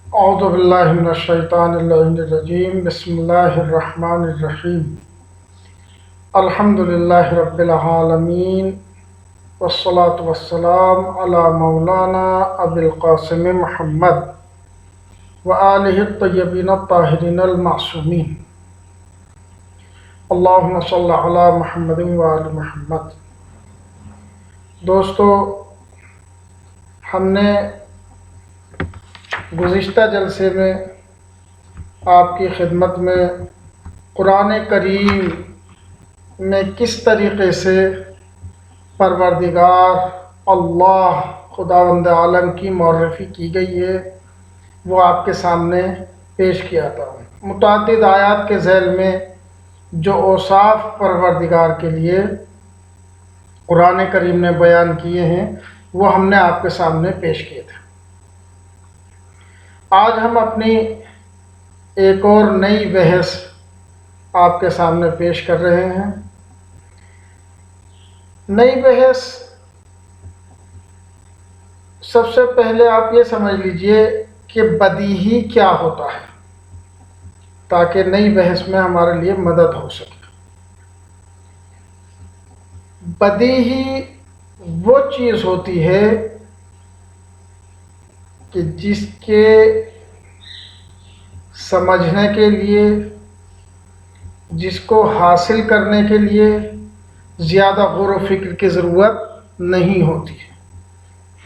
اعوذ باللہ من الشیطان اللعین الرجیم بسم اللہ الرحمن الرحیم الحمد للہ رب العالمین والصلاة والسلام علی مولانا ابی القاسم محمد وآلہ الطیبین الطاہرین المعصومین اللہم صلی علی محمد وآل محمد۔ دوستو، ہم نے گزشتہ جلسے میں آپ کی خدمت میں قرآن کریم میں کس طریقے سے پروردگار اللہ خداوند عالم کی معرفی کی گئی ہے وہ آپ کے سامنے پیش کیا تھا۔ متعدد آیات کے ذیل میں جو اوصاف پروردگار کے لیے قرآن کریم نے بیان کیے ہیں وہ ہم نے آپ کے سامنے پیش کیے تھے۔ آج ہم اپنی ایک اور نئی بحث آپ کے سامنے پیش کر رہے ہیں۔ نئی بحث، سب سے پہلے آپ یہ سمجھ لیجئے کہ بدیہی کیا ہوتا ہے تاکہ نئی بحث میں ہمارے لیے مدد ہو سکے۔ بدیہی وہ چیز ہوتی ہے کہ جس کے سمجھنے کے لیے، جس کو حاصل کرنے کے لیے زیادہ غور و فکر کی ضرورت نہیں ہوتی ہے،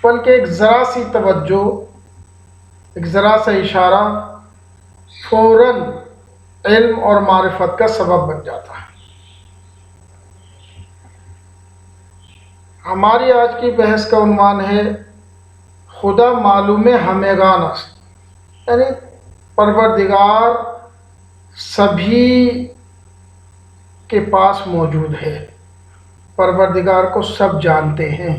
بلکہ ایک ذرا سی توجہ، ایک ذرا سا اشارہ فوراً علم اور معرفت کا سبب بن جاتا ہے۔ ہماری آج کی بحث کا عنوان ہے خدا معلوم ہمگان است، یعنی پروردگار سبھی کے پاس موجود ہے، پروردگار کو سب جانتے ہیں،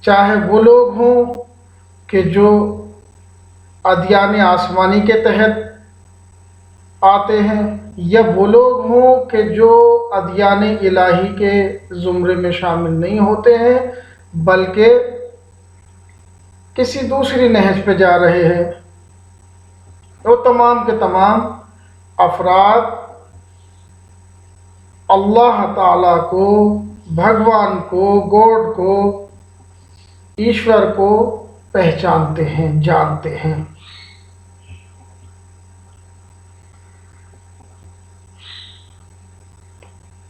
چاہے وہ لوگ ہوں کہ جو ادیان آسمانی کے تحت آتے ہیں یا وہ لوگ ہوں کہ جو ادیان الہی کے زمرے میں شامل نہیں ہوتے ہیں بلکہ کسی دوسری نہج پہ جا رہے ہیں۔ وہ تمام کے تمام افراد اللہ تعالیٰ کو، بھگوان کو، گوڈ کو، ایشور کو پہچانتے ہیں، جانتے ہیں۔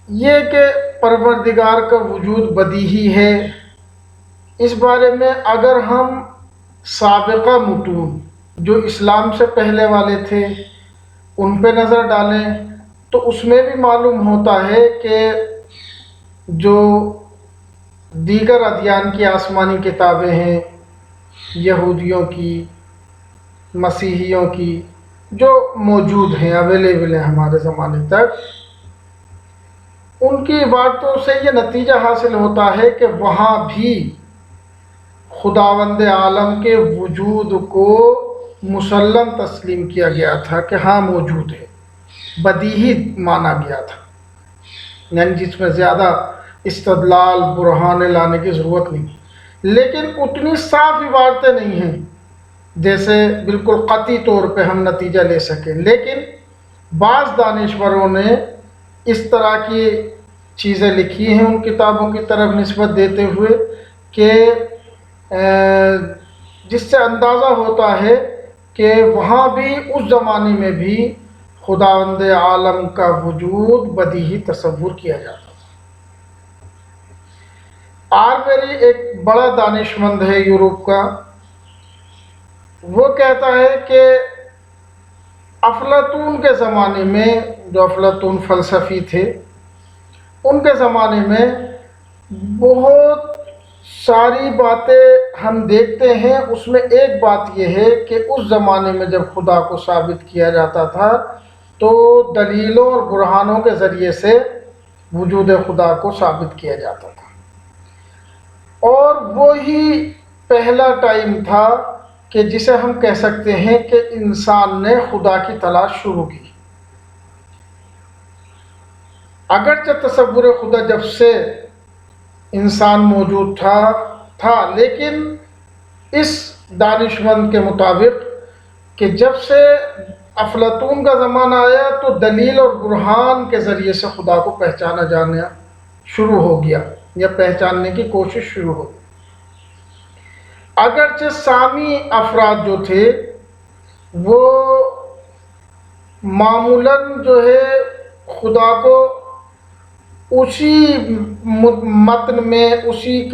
یہ کہ پروردگار کا وجود بدیہی ہے، اس بارے میں اگر ہم سابقہ متون جو اسلام سے پہلے والے تھے ان پہ نظر ڈالیں تو اس میں بھی معلوم ہوتا ہے کہ جو دیگر ادیان کی آسمانی کتابیں ہیں، یہودیوں کی، مسیحیوں کی، جو موجود ہیں، اویلیبل ہیں ہمارے زمانے تک، ان کی عبارتوں سے یہ نتیجہ حاصل ہوتا ہے کہ وہاں بھی خداوند عالم کے وجود کو مسلم تسلیم کیا گیا تھا کہ ہاں موجود ہے، بدیہی مانا گیا تھا، یعنی جس میں زیادہ استدلال برہان لانے کی ضرورت نہیں، لیکن اتنی صاف عبارتیں نہیں ہیں جیسے بالکل قطعی طور پہ ہم نتیجہ لے سکیں۔ لیکن بعض دانشوروں نے اس طرح کی چیزیں لکھی ہیں ان کتابوں کی طرف نسبت دیتے ہوئے کہ جس سے اندازہ ہوتا ہے کہ وہاں بھی اس زمانے میں بھی خداوند عالم کا وجود بدیہی تصور کیا جاتا ہے۔ آربیری ایک بڑا دانشمند ہے یورپ کا، وہ کہتا ہے کہ افلاطون کے زمانے میں، جو افلاطون فلسفی تھے، ان کے زمانے میں بہت ساری باتیں ہم دیکھتے ہیں، اس میں ایک بات یہ ہے کہ اس زمانے میں جب خدا کو ثابت کیا جاتا تھا تو دلیلوں اور برہانوں کے ذریعے سے وجود خدا کو ثابت کیا جاتا تھا، اور وہی پہلا ٹائم تھا کہ جسے ہم کہہ سکتے ہیں کہ انسان نے خدا کی تلاش شروع کی۔ اگرچہ تصور خدا جب سے انسان موجود تھا لیکن اس دانشمند کے مطابق کہ جب سے افلاطون کا زمانہ آیا تو دلیل اور برہان کے ذریعے سے خدا کو پہچانا جانا شروع ہو گیا یا پہچاننے کی کوشش شروع ہو گئی۔ اگرچہ سامی افراد جو تھے وہ معمولاً جو ہے خدا کو اسی متن میں، اسی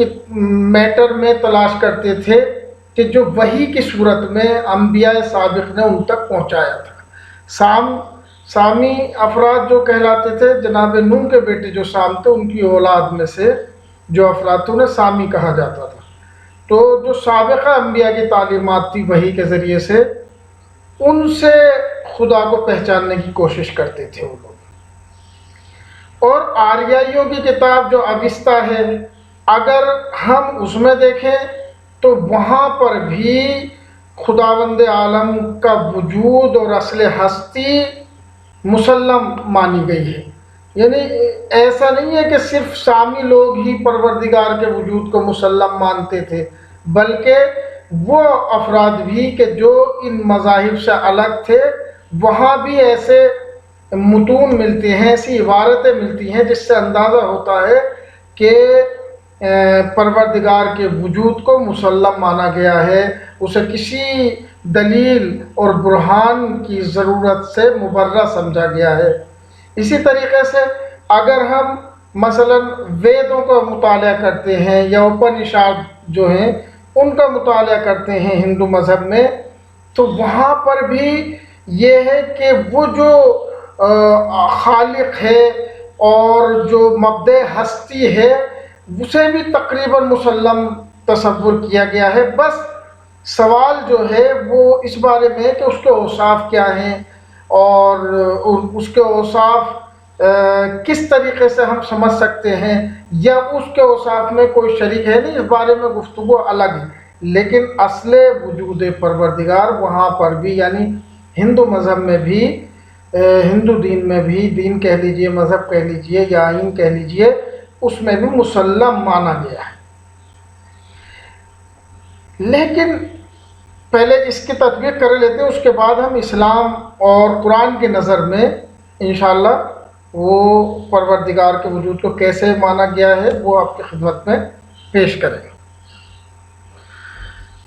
میٹر میں تلاش کرتے تھے کہ جو وحی کی صورت میں انبیاء سابق نے ان تک پہنچایا تھا۔ سامی افراد جو کہلاتے تھے، جناب نوح کے بیٹے جو سام تھے ان کی اولاد میں سے جو افراد تھے انہیں سامی کہا جاتا تھا۔ تو جو سابقہ انبیاء کی تعلیمات تھی وحی کے ذریعے سے، ان سے خدا کو پہچاننے کی کوشش کرتے تھے وہ لوگ۔ اور آریائیوں کی کتاب جو اوستا ہے، اگر ہم اس میں دیکھیں تو وہاں پر بھی خداوند عالم کا وجود اور اصل ہستی مسلم مانی گئی ہے۔ یعنی ایسا نہیں ہے کہ صرف سامی لوگ ہی پروردگار کے وجود کو مسلم مانتے تھے، بلکہ وہ افراد بھی کہ جو ان مذاہب سے الگ تھے، وہاں بھی ایسے متون ملتے ہیں، ایسی عبارتیں ملتی ہیں جس سے اندازہ ہوتا ہے کہ پروردگار کے وجود کو مسلم مانا گیا ہے، اسے کسی دلیل اور برہان کی ضرورت سے مبرہ سمجھا گیا ہے۔ اسی طریقے سے اگر ہم مثلا ویدوں کا مطالعہ کرتے ہیں یا اپنشاد جو ہیں ان کا مطالعہ کرتے ہیں ہندو مذہب میں، تو وہاں پر بھی یہ ہے کہ وہ جو خالق ہے اور جو مبدع ہستی ہے اسے بھی تقریباً مسلم تصور کیا گیا ہے۔ بس سوال جو ہے وہ اس بارے میں کہ اس کے اوصاف کیا ہیں اور اس کے اوصاف کس طریقے سے ہم سمجھ سکتے ہیں، یا اس کے اوصاف میں کوئی شریک ہے نہیں، اس بارے میں گفتگو الگ ہے۔ لیکن اصل وجود پروردگار وہاں پر بھی، یعنی ہندو مذہب میں بھی، ہندو دین میں بھی، دین کہہ لیجئے، مذہب کہہ لیجئے یا آئین کہہ لیجئے، اس میں بھی مسلم مانا گیا ہے۔ لیکن پہلے اس کی تطبیق کر لیتے ہیں، اس کے بعد ہم اسلام اور قرآن کی نظر میں انشاءاللہ وہ پروردگار کے وجود کو کیسے مانا گیا ہے وہ آپ کی خدمت میں پیش کریں گے۔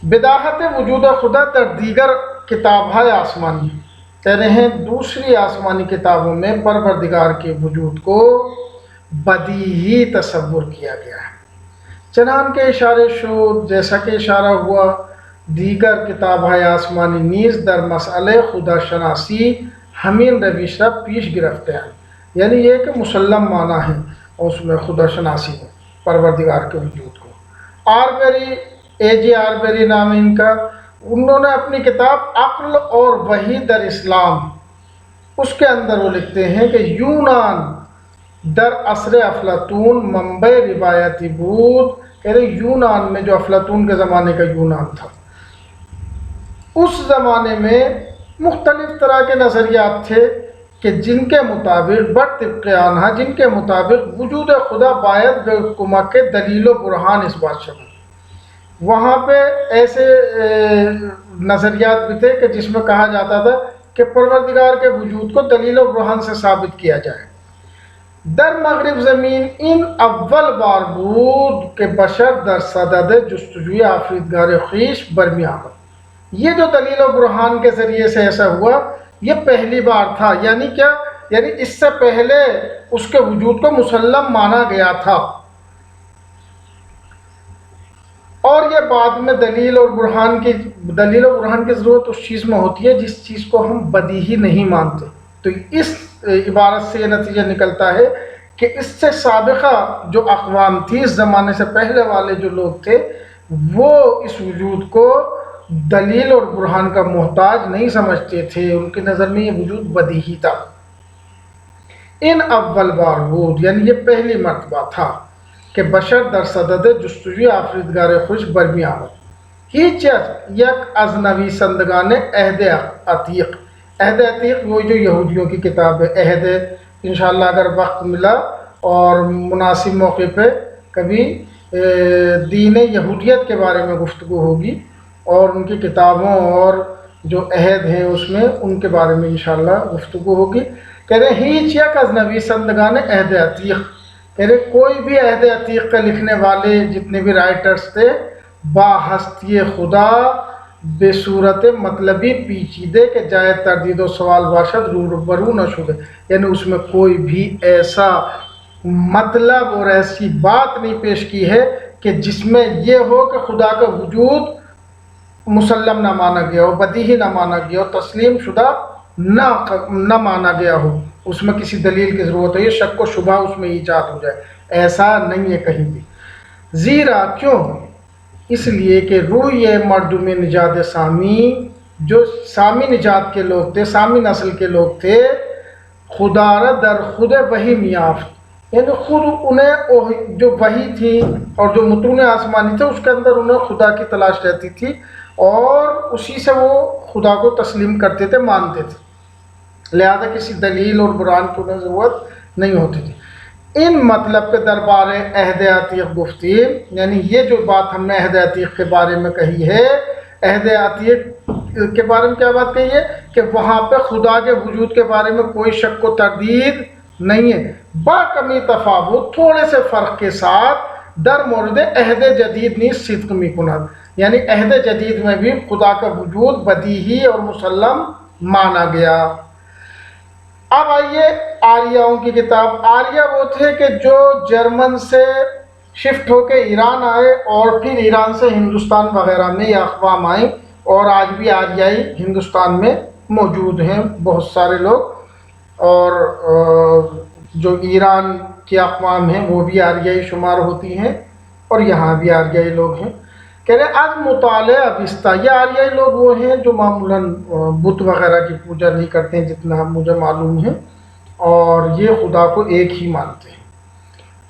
بداہت وجود خدا در دیگر کتاب‌های آسمانی، کہتے ہیں دوسری آسمانی کتابوں میں پروردگار کے وجود کو بدیہی تصور کیا گیا ہے، چنان کے اشارے شد جیسا کہ اشارہ ہوا دیگر کتاب‌های آسمانی نیز در مسئلہ خدا شناسی ہمین روش را پیش گرفتے ہیں۔ یعنی یہ کہ مسلم مانا ہے اس میں خدا شناسی میں پروردگار کے وجود کو۔ آربیری، اے جی آربیری نام ہے ان کا، انہوں نے اپنی کتاب عقل اور وحی در اسلام، اس کے اندر وہ لکھتے ہیں کہ یونان در عصر افلاطون منبع روایتی بود، کہہ رہے یونان میں جو افلاطون کے زمانے کا یونان تھا، اس زمانے میں مختلف طرح کے نظریات تھے کہ جن کے مطابق بطبق آنہا، جن کے مطابق وجود خدا باید بے کمک دلیل و برہان اس بات شد۔ وہاں پہ ایسے نظریات بھی تھے کہ جس میں کہا جاتا تھا کہ پروردگار کے وجود کو دلیل و برہان سے ثابت کیا جائے۔ در مغرب زمین ان اول بار بود کہ بشر در صدد جستجوی آفریدگار خویش برمی آمد۔ یہ جو دلیل و برہان کے ذریعے سے ایسا ہوا یہ پہلی بار تھا، یعنی کیا؟ یعنی اس سے پہلے اس کے وجود کو مسلم مانا گیا تھا، اور یہ بعد میں دلیل اور برہان کی ضرورت اس چیز میں ہوتی ہے جس چیز کو ہم بدیہی نہیں مانتے۔ تو اس عبارت سے یہ نتیجہ نکلتا ہے کہ اس سے سابقہ جو اقوام تھی، اس زمانے سے پہلے والے جو لوگ تھے، وہ اس وجود کو دلیل اور برہان کا محتاج نہیں سمجھتے تھے، ان کی نظر میں یہ وجود بدیہی تھا۔ ان اول بار بود، یعنی یہ پہلی مرتبہ تھا کہ بشر در صدد جستجوی آفریدگار خوش برمی آمد، هیچ یک از نویسندگان عہد عتیق، عہد عتیق وہ جو یہودیوں کی کتاب ہے، عہد، انشاءاللہ اگر وقت ملا اور مناسب موقع پہ کبھی دین یہودیت کے بارے میں گفتگو ہوگی اور ان کی کتابوں اور جو عہد ہیں اس میں ان کے بارے میں انشاءاللہ گفتگو ہوگی۔ کہہ رہے ہیچ یک از نویسندگان عہد عتیق، کہہ رہے کوئی بھی عہد عتیق کا لکھنے والے جتنے بھی رائٹرز تھے با ہستی خدا بے صورت مطلبی پیچیدے کہ جائے تردید و سوال باشد روبرو نہ شدے، یعنی اس میں کوئی بھی ایسا مطلب اور ایسی بات نہیں پیش کی ہے کہ جس میں یہ ہو کہ خدا کا وجود مسلم نہ مانا گیا ہو، بدیہی نہ مانا گیا ہو، تسلیم شدہ نہ مانا گیا ہو، اس میں کسی دلیل کی ضرورت ہے، یہ شک و شبہ اس میں ایجاد ہو جائے، ایسا نہیں ہے کہیں بھی۔ زیرا کیوں؟ اس لیے کہ روی مردم نژاد سامی، جو سامی نژاد کے لوگ تھے، سامی نسل کے لوگ تھے، خدا را در خود وحی میافت، یعنی خود انہیں جو وحی تھی اور جو متون آسمانی تھے اس کے اندر انہیں خدا کی تلاش رہتی تھی اور اسی سے وہ خدا کو تسلیم کرتے تھے، مانتے تھے، لہذا کسی دلیل اور برہان کی انہیں ضرورت نہیں ہوتی تھی۔ ان مطلب کے دربار عہد عتیق گفتی، یعنی یہ جو بات ہم نے عہد عتیق کے بارے میں کہی ہے، عہد عتیق کے بارے میں کیا بات کہی ہے کہ وہاں پہ خدا کے وجود کے بارے میں کوئی شک و تردید نہیں ہے، با کمی تفاوت، تھوڑے سے فرق کے ساتھ، در مورد عہد جدید نیز صدق می کند، یعنی عہد جدید میں بھی خدا کا وجود بدیہی اور مسلم مانا گیا۔ اب آئیے آریاؤں کی کتاب۔ آریہ وہ تھے کہ جو جرمن سے شفٹ ہو کے ایران آئے اور پھر ایران سے ہندوستان وغیرہ میں یہ اقوام آئیں، اور آج بھی آریائی ہندوستان میں موجود ہیں بہت سارے لوگ، اور جو ایران کے اقوام ہیں وہ بھی آریائی شمار ہوتی ہیں اور یہاں بھی آریائی لوگ ہیں۔ کہہ رہے از مطالعہ اوستہ، یہ آریائی لوگ وہ ہیں جو معمولاً بت وغیرہ کی پوجا نہیں کرتے ہیں جتنا مجھے معلوم ہے، اور یہ خدا کو ایک ہی مانتے ہیں۔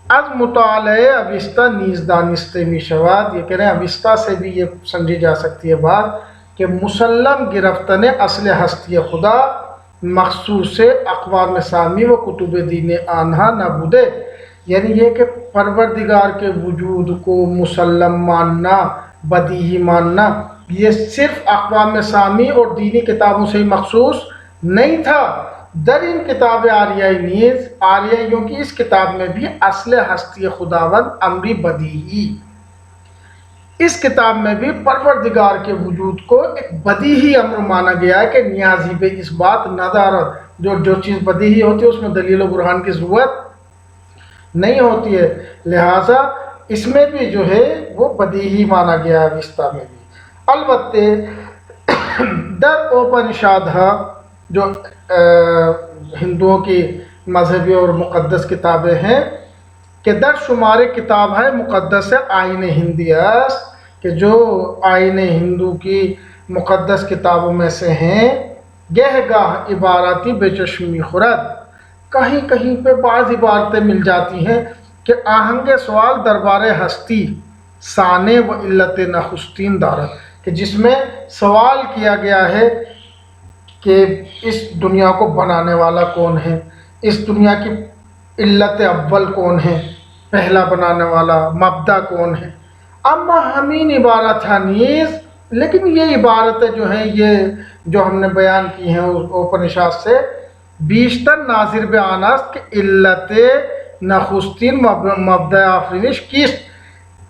از مطالعہ اوستہ نیز دانستے می شود، یہ کہہ رہے ہیں اوستہ سے بھی یہ سمجھی جا سکتی ہے بات کہ مسلم گرفتن اصل ہستی خدا مخصوص اقوام سامی و کتب دین آنہا نبودے، یعنی یہ کہ پروردگار کے وجود کو مسلم ماننا، بدیہی ماننا، یہ صرف اقوام سامی اور دینی کتابوں سے ہی مخصوص نہیں تھا، در ان کتاب آریائی نیز، آریائیوں کی اس کتاب میں بھی اصل ہستی خداوند امری بدیہی، اس کتاب میں بھی پروردگار کے وجود کو ایک بدیہی امر مانا گیا ہے کہ نیازی بے اس بات ندارت، جو چیز بدیہی ہوتی ہے اس میں دلیل و برہان کی ضرورت نہیں ہوتی ہے، لہٰذا اس میں بھی جو ہے وہ بدیہی مانا گیا ہے اوستہ میں بھی۔ البتہ در اوپنشاد جو ہندوؤں کی مذہبی اور مقدس کتابیں ہیں کہ در شمار کتاب ہے مقدس آئین ہندی است، کہ جو آئین ہندو کی مقدس کتابوں میں سے ہیں، گہ گاہ عبارتی بے چشمی خورد، کہیں کہیں پہ بعض عبارتیں مل جاتی ہیں کہ آہنگ سوال دربار ہستی سانے و علت نخستین دارت، کہ جس میں سوال کیا گیا ہے کہ اس دنیا کو بنانے والا کون ہے، اس دنیا کی علت اول کون ہے، پہلا بنانے والا مبدا کون ہے۔ اما ہمین عبارت نیز، لیکن یہ عبارتیں جو ہیں یہ جو ہم نے بیان کی ہیں اوپنشاد سے، بیشتر ناظر بے آناست کہ علت نخستین مبدا آفرینش کیست،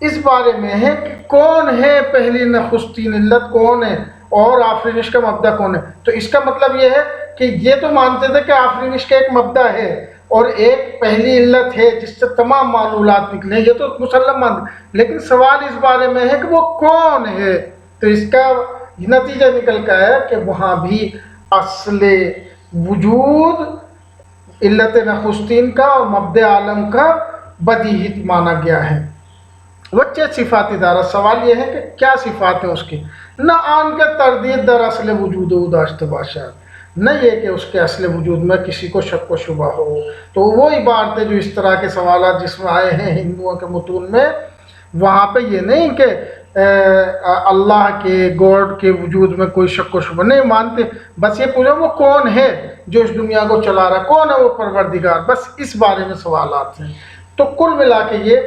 اس بارے میں ہے کہ کون ہے پہلی نخستین علت کون ہے اور آفرینش کا مبدا کون ہے۔ تو اس کا مطلب یہ ہے کہ یہ تو مانتے تھے کہ آفرینش کا ایک مبدا ہے اور ایک پہلی علت ہے جس سے تمام معلومات نکلے، یہ تو مسلم مانتے، لیکن سوال اس بارے میں ہے کہ وہ کون ہے۔ تو اس کا نتیجہ نکل کا ہے کہ وہاں بھی اصل وجود علت نخستین کا اور مبدا عالم کا بدیہی مانا گیا ہے۔ وچے صفاتی دارہ، سوال یہ ہے کہ کیا صفات ہیں اس کی، نہ آن کے تردید در اصل وجود و داشت باشد، نہ یہ کہ اس کے اصل وجود میں کسی کو شک و شبہ ہو۔ تو وہ عبارتیں جو اس طرح کے سوالات جس میں آئے ہیں ہندوؤں کے متون میں، وہاں پہ یہ نہیں کہ اللہ کے گاڈ کے وجود میں کوئی شک و شبہ نہیں مانتے، بس یہ پوچھو وہ کون ہے جو اس دنیا کو چلا رہا، کون ہے وہ پروردگار، بس اس بارے میں سوالات ہیں۔ تو کل ملا کے یہ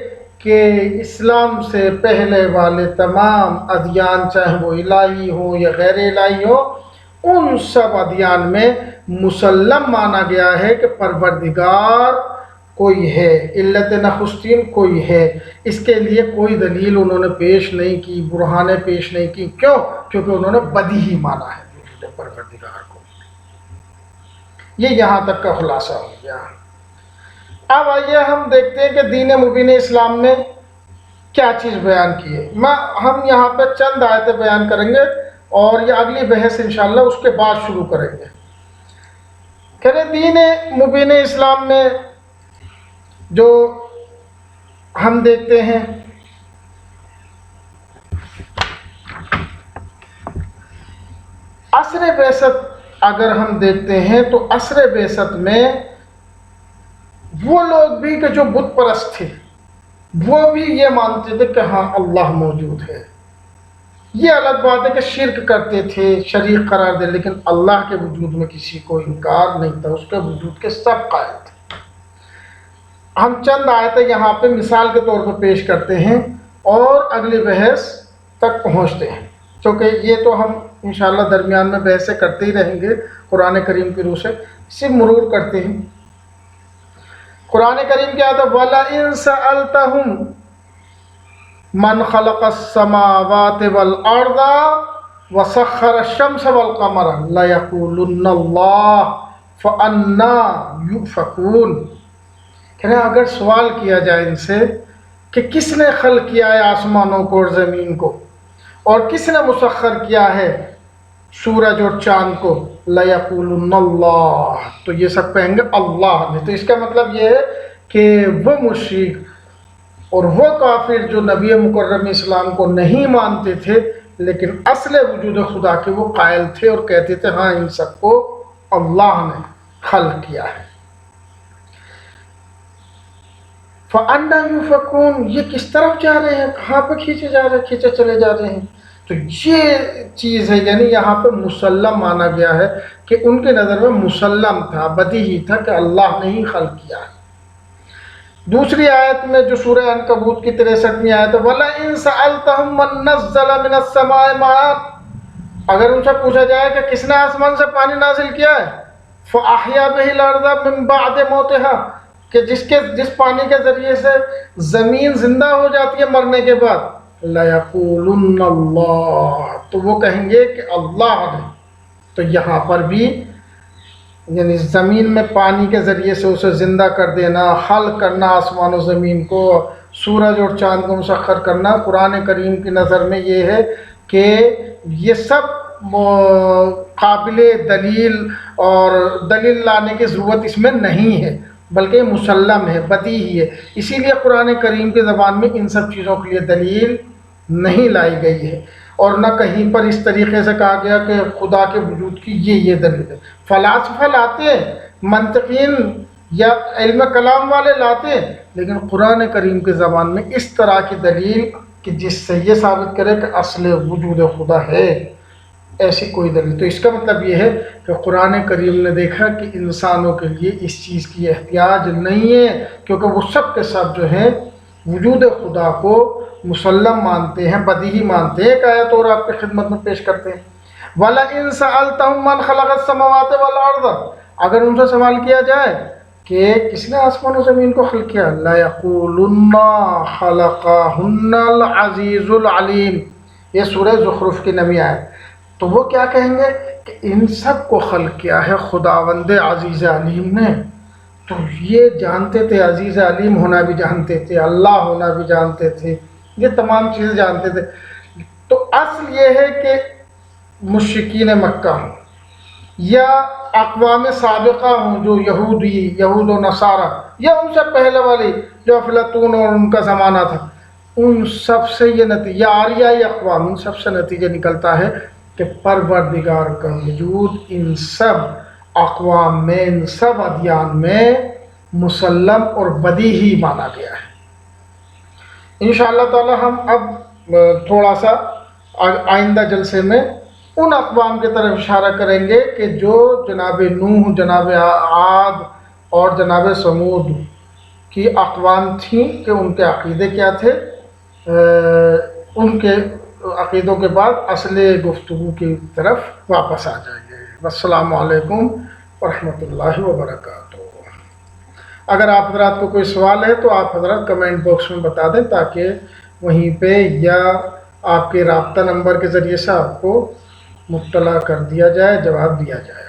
کہ اسلام سے پہلے والے تمام ادیان، چاہے وہ الہی ہوں یا غیر الہی ہوں، ان سب ادیان میں مسلم مانا گیا ہے کہ پروردگار کوئی ہے، علت نخستین کوئی ہے۔ اس کے لیے کوئی دلیل انہوں نے پیش نہیں کی، برہانیں پیش نہیں کی۔ کیوں؟ کیونکہ انہوں نے بدیہی مانا ہے وجود پروردگار کو۔ یہ یہاں تک کا خلاصہ ہو گیا۔ اب آئیے ہم دیکھتے ہیں کہ دین مبین اسلام میں کیا چیز بیان کی ہے۔ ہم یہاں پہ چند آیتیں بیان کریں گے اور یہ اگلی بحث انشاءاللہ اس کے بعد شروع کریں گے۔ کہ دین مبین اسلام میں جو ہم دیکھتے ہیں عصر بعثت، اگر ہم دیکھتے ہیں تو عصر بعثت میں وہ لوگ بھی کہ جو بت پرست تھے وہ بھی یہ مانتے تھے کہ ہاں اللہ موجود ہے۔ یہ الگ بات ہے کہ شرک کرتے تھے، شریک قرار دے، لیکن اللہ کے وجود میں کسی کو انکار نہیں تھا، اس کے وجود کے سب قائل تھے۔ ہم چند آیتیں یہاں پہ مثال کے طور پر پیش کرتے ہیں اور اگلی بحث تک پہنچتے ہیں، چونکہ یہ تو ہم انشاءاللہ درمیان میں بحثیں کرتے ہی رہیں گے قرآن کریم کی روح سے، صرف مرور کرتے ہیں۔ قرآن کریم کیا آتا ہے؟ وَلَئِن سَأَلْتَهُمْ مَنْ خَلَقَ السَّمَاوَاتِ وَالْأَرْضَ وَسَخَّرَ الشَّمْسَ وَالْقَمَرَ لَيَقُولُنَّ اللَّهُ فَأَنَّىٰ يُؤْفَكُونَ۔ کہنا اگر سوال کیا جائے ان سے کہ کس نے خلق کیا ہے آسمانوں کو اور زمین کو، اور کس نے مسخر کیا ہے سورج اور چاند کو، لَيَقُولُنَّ اللَّهُ، تو یہ سب کہیں گے اللہ نے۔ تو اس کا مطلب یہ ہے کہ وہ مشرک اور وہ کافر جو نبی مکرم اسلام کو نہیں مانتے تھے لیکن اصل وجود خدا کے وہ قائل تھے اور کہتے تھے ہاں ان سب کو اللہ نے خلق کیا ہے۔ فَأَنَّىٰ يُؤْفَكُونَ، یہ کس طرف جا رہے ہیں، کہاں پہ کھینچے جا رہے ہیں، کھینچے چلے جا رہے ہیں۔ تو یہ چیز ہے، یعنی یہاں پہ مسلم مانا گیا ہے کہ ان کے نظر میں مسلم تھا، بدیہی تھا کہ اللہ نے ہی خلق کیا ہے۔ دوسری آیت میں جو سورہ عنکبوت کی 63ویں آیت ہے، وَلَئِن سَأَلْتَهُم مَّن نَّزَّلَ مِنَ السَّمَاءِ مَاءً، اگر ان سے پوچھا جائے کہ کس نے آسمان سے پانی نازل کیا ہے، فَأَحْيَا بِهِ الْأَرْضَ مِن بَعْدِ مَوْتِهَا، کہ جس پانی کے ذریعے سے زمین زندہ ہو جاتی ہے مرنے کے بعد، لَيَقُولُنَّ اللَّهُ، تو وہ کہیں گے کہ اللہ نے۔ تو یہاں پر بھی یعنی زمین میں پانی کے ذریعے سے اسے زندہ کر دینا، خلق کرنا آسمان و زمین کو، سورج اور چاند کو مسخر کرنا، قرآن کریم کی نظر میں یہ ہے کہ یہ سب قابل دلیل اور دلیل لانے کی ضرورت اس میں نہیں ہے، بلکہ یہ مسلم ہے، بدیہی ہے۔ اسی لیے قرآن کریم کی زبان میں ان سب چیزوں کے لیے دلیل نہیں لائی گئی ہے، اور نہ کہیں پر اس طریقے سے کہا گیا کہ خدا کے وجود کی یہ دلیل ہے۔ فلاسفہ لاتے ہیں، منطقین یا علم کلام والے لاتے ہیں، لیکن قرآن کریم کی زبان میں اس طرح کی دلیل کہ جس سے یہ ثابت کرے کہ اصل وجود خدا ہے، ایسی کوئی دلیل۔ تو اس کا مطلب یہ ہے کہ قرآن کریم نے دیکھا کہ انسانوں کے لیے اس چیز کی احتیاج نہیں ہے، کیونکہ وہ سب کے سب جو ہیں وجود خدا کو مسلم مانتے ہیں، بدیہی مانتے ہیں۔ ایک آیت اور آپ کی خدمت میں پیش کرتے ہیں، وَلَئِن سَأَلْتَهُم مَّنْ خَلَقَ السَّمَاوَاتِ وَالْأَرْضَ، اگر ان سے سوال کیا جائے کہ کس نے آسمان و زمین کو خلق کیا، لَيَقُولُنَّ خَلَقَهُنَّ الْعَزِيزُ الْعَلِيمُ، یہ سورہ زخرف کی 9ویں آیت۔ تو وہ کیا کہیں گے کہ ان سب کو خلق کیا ہے خداوند عزیز علیم نے۔ تو یہ جانتے تھے، عزیز علیم ہونا بھی جانتے تھے، اللہ ہونا بھی جانتے تھے، یہ تمام چیزیں جانتے تھے۔ تو اصل یہ ہے کہ مشرکین مکہ ہوں یا اقوام سابقہ ہوں جو یہود و نصارہ، یا ان سے پہلے والی جو افلاطون اور ان کا زمانہ تھا، ان سب سے یہ نتیجہ، آریائی اقوام، ان سب سے نتیجہ نکلتا ہے کہ پروردگار کا وجود ان سب اقوام میں، ان سب ادیان میں مسلم اور بدیہی مانا گیا ہے۔ انشاءاللہ تعالی ہم اب تھوڑا سا آئندہ جلسے میں ان اقوام کی طرف اشارہ کریں گے کہ جو جناب نوح، جناب عاد اور جناب سمود کی اقوام تھیں کہ ان کے عقیدے کیا تھے، ان کے عقیدوں کے بعد اصل گفتگو کی طرف واپس آ جائیں گے۔ السلام علیکم ورحمۃ اللہ وبرکاتہ۔ اگر آپ حضرات کو کوئی سوال ہے تو آپ حضرات کمنٹ باکس میں بتا دیں، تاکہ وہیں پہ یا آپ کے رابطہ نمبر کے ذریعے سے آپ کو مطلع کر دیا جائے، جواب دیا جائے۔